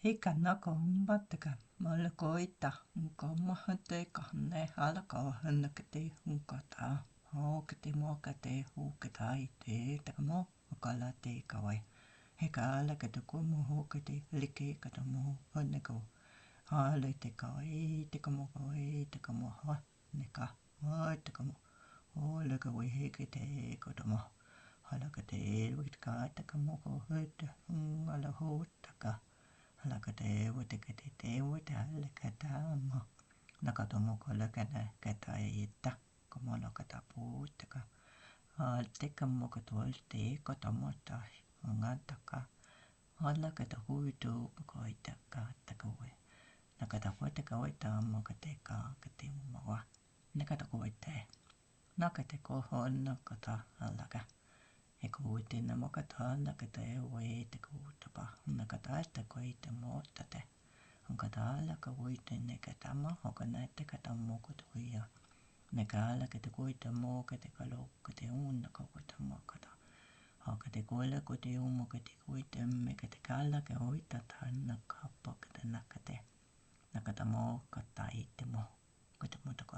Hikannakombattaka malakoita unkomahate kahne alakahannakate unkata haukate mokate hukatai te takamo akalate kawai hekalakate kumohokate like katamo hanneko halate kawai takamo ha neka takamo olakawai hekate katamo halakate witka takamo hota alahotaka halakate watakate watalakatama nakatomo kolakana kataita como nakataputaka tekamo katolte katamata ngataka halakata huitu koitaka takawe nakataputaka waitama kateka katimawa nakatakoite nakateko honakata halaka ekuute namakata nakate wait ekutapa nakata koite motate Ankatala kawaita nekatama hokanate katamo kotuya nekala kate koita mo kate kalo kate unna kawaita makata hakate kola kote umo kate koita me kate kala ke hoita tanna kappa kate nakate nakatamo kataite mo kate motaka